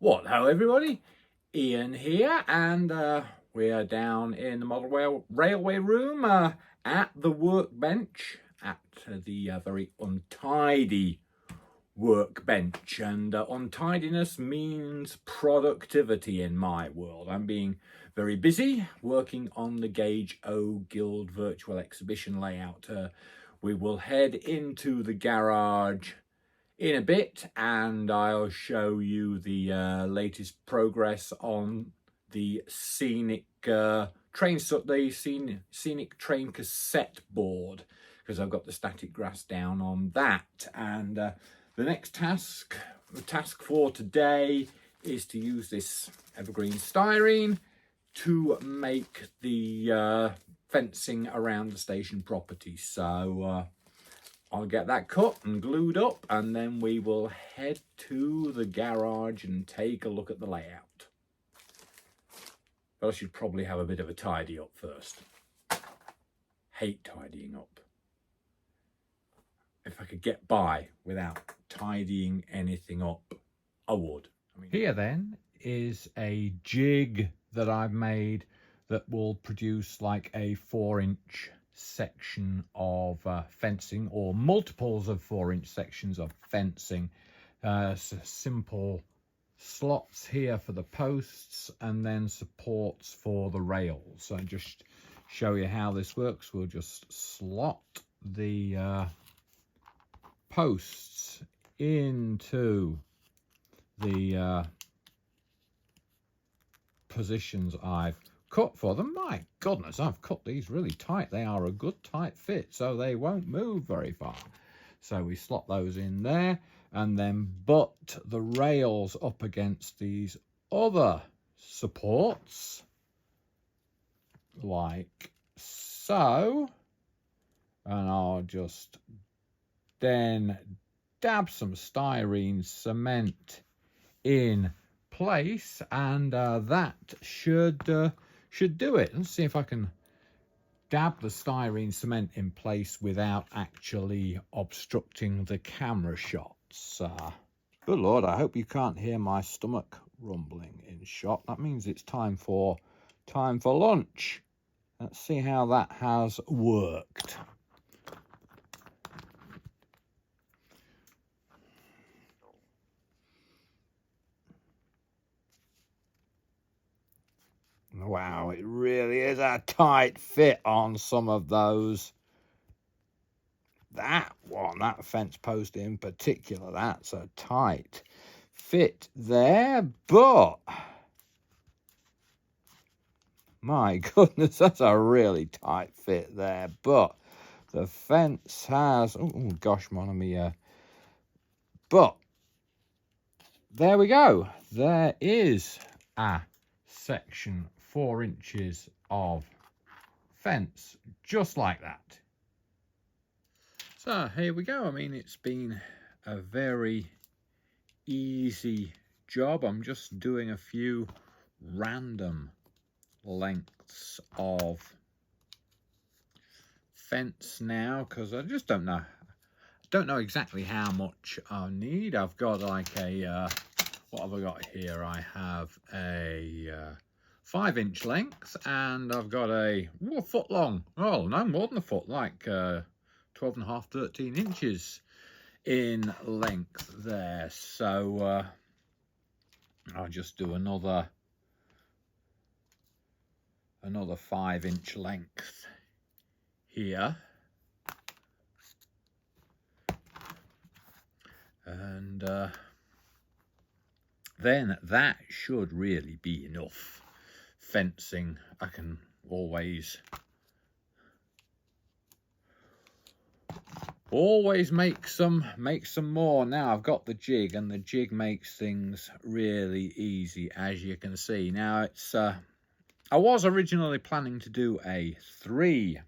What, hello everybody, Ian here, and we are down in the model railway room at the workbench, at the very untidy workbench. And untidiness means productivity in my world. I'm being very busy working on the Gauge O Guild virtual exhibition layout. We will head into the garage in a bit, and I'll show you the latest progress on the scenic train cassette board, because I've got the static grass down on that. And the next task for today is to use this evergreen styrene to make the fencing around the station property. So I'll get that cut and glued up, and then we will head to the garage and take a look at the layout. But I should probably have a bit of a tidy up first. Hate tidying up. If I could get by without tidying anything up, I would. Here then is a jig that I've made that will produce like a 4-inch section of fencing, or multiples of 4-inch sections of fencing. Simple slots here for the posts, and then supports for the rails. So just show you how this works. We'll just slot the posts into the positions I've cut for them. My goodness, I've cut these really tight. They are a good tight fit, so they won't move very far. So we slot those in there, and then butt the rails up against these other supports, like so. And I'll just then dab some styrene cement in place, and that should do it. Let's see if I can dab the styrene cement in place without actually obstructing the camera shots. Good Lord, I hope you can't hear my stomach rumbling in shot. That means it's time for lunch. Let's see how that has worked. Wow, it really is a tight fit on some of those. That one, that fence post in particular, that's a tight fit there, but my goodness, that's a really tight fit there. But the fence has, oh gosh, mon ami, but there we go. There is a section 4 inches of fence, just like that. So here we go. I mean, it's been a very easy job. I'm just doing a few random lengths of fence now, because I just don't know exactly how much I need. I've got like a what have I got here? I have a 5-inch length, and I've got a foot long. Oh, no more than a foot, like 12.5, 13 inches in length there. So I'll just do another 5-inch length here, and then that should really be enough fencing. I can always make some more. Now I've got the jig, and the jig makes things really easy, as you can see. Now it's I was originally planning to do a 3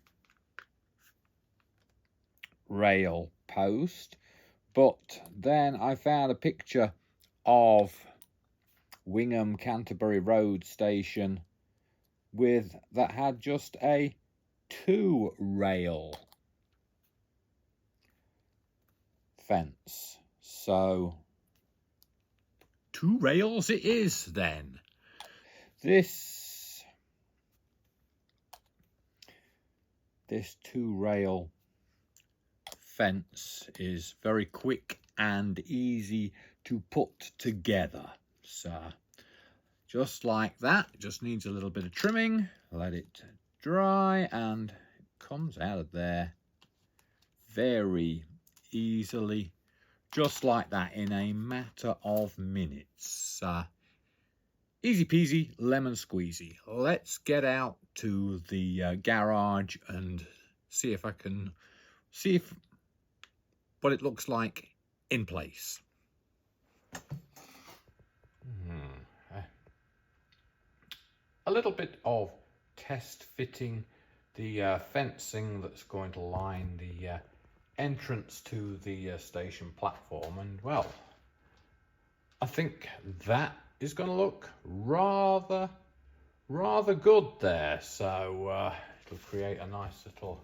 rail post, but then I found a picture of Wingham Canterbury Road station that had just a 2 rail fence. So 2 rails it is then. This 2-rail fence is very quick and easy to put together. So just like that, it just needs a little bit of trimming, let it dry, and it comes out of there very easily, just like that, in a matter of minutes. Easy peasy, lemon squeezy. Let's get out to the garage and see if I can see what it looks like in place. A little bit of test fitting the fencing that's going to line the entrance to the station platform, and well, I think that is going to look rather good there. So it'll create a nice little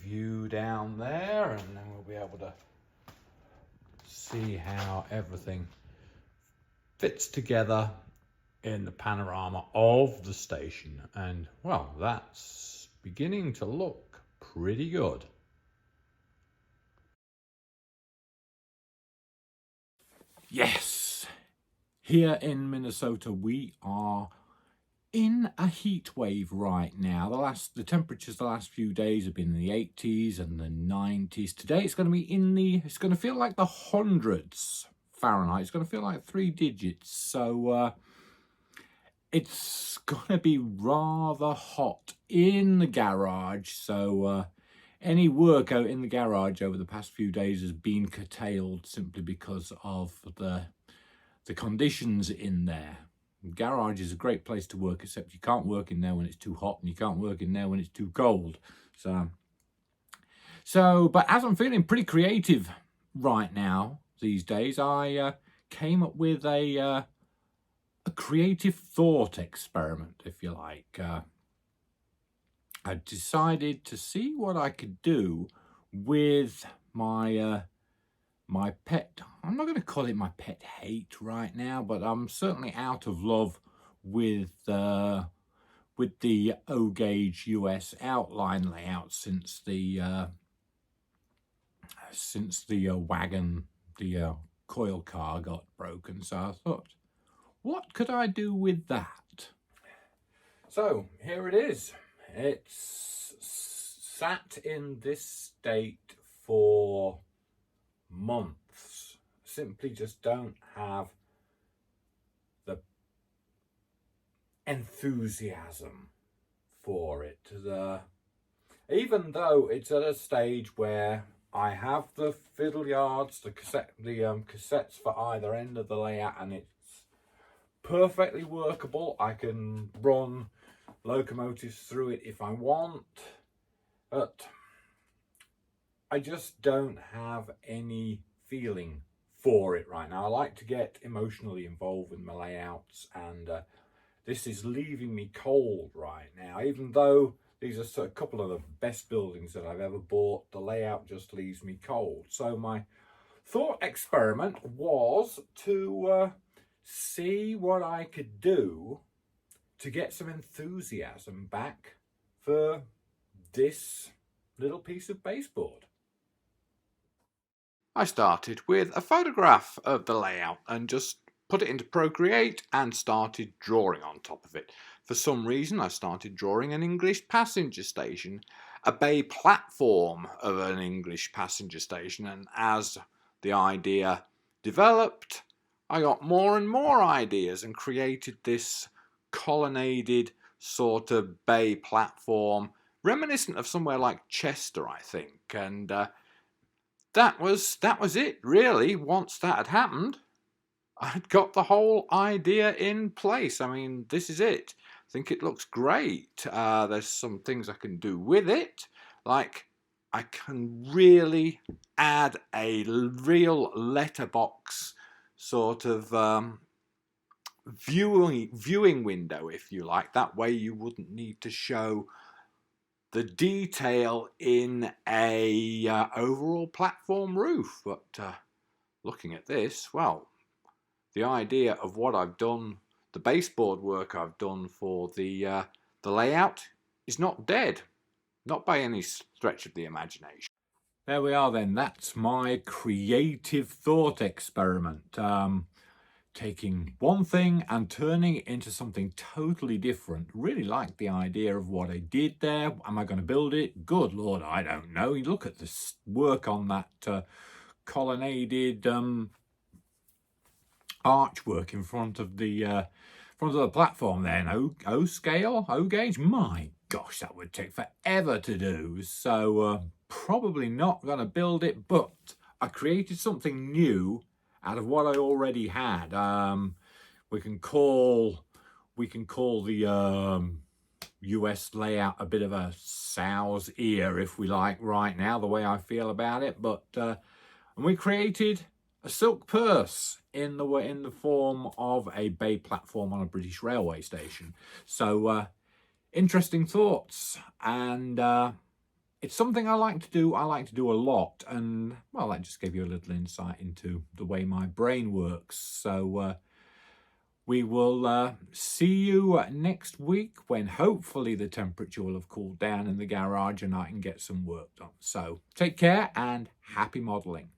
view down there, and then we'll be able to see how everything fits together in the panorama of the station. And well, that's beginning to look pretty good. Yes, here in Minnesota we are in a heat wave right now. The temperatures the last few days have been in the 80s and the 90s. Today it's going to be it's going to feel like the hundreds Fahrenheit. It's going to feel like 3 digits. So it's going to be rather hot in the garage. So any work out in the garage over the past few days has been curtailed simply because of the conditions in there. The garage is a great place to work, except you can't work in there when it's too hot and you can't work in there when it's too cold. So but as I'm feeling pretty creative right now these days, I came up with a creative thought experiment, if you like. I decided to see what I could do with my my pet. I'm not going to call it my pet hate right now, but I'm certainly out of love with the O-gauge US outline layout since the wagon, the coil car got broken. So I thought, what could I do with that? So here it is. It's sat in this state for months. Simply just don't have the enthusiasm for it. Even though it's at a stage where I have the fiddle yards, the cassettes for either end of the layout, and it's perfectly workable. I can run locomotives through it if I want, but I just don't have any feeling for it right now. I like to get emotionally involved with my layouts, and this is leaving me cold right now. Even though these are a couple of the best buildings that I've ever bought, the layout just leaves me cold. So my thought experiment was to see what I could do to get some enthusiasm back for this little piece of baseboard. I started with a photograph of the layout and just put it into Procreate and started drawing on top of it. For some reason I started drawing an English passenger station, a bay platform of an English passenger station, and as the idea developed I got more and more ideas and created this colonnaded sort of bay platform reminiscent of somewhere like Chester, I think, and that was it really. Once that had happened, I'd got the whole idea in place. I mean, this is it. I think it looks great. There's some things I can do with it, like I can really add a real letterbox sort of viewing window, if you like. That way you wouldn't need to show the detail in a overall platform roof. But looking at this, well, the idea of what I've done, the baseboard work I've done for the layout is not dead, not by any stretch of the imagination. There we are then, that's my creative thought experiment. Taking one thing and turning it into something totally different. Really like the idea of what I did there. Am I going to build it? Good Lord, I don't know. You look at this work on that colonnaded archwork in front of the platform there. O scale, O gauge. My gosh, that would take forever to do. So probably not going to build it, but I created something new out of what I already had. We can call the US layout a bit of a sow's ear, if we like, right now, the way I feel about it. But and we created a silk purse in the form of a bay platform on a British railway station. So interesting thoughts, and it's something I like to do. I like to do a lot, and well, that just gave you a little insight into the way my brain works. So we will see you next week, when hopefully the temperature will have cooled down in the garage and I can get some work done. So take care and happy modelling.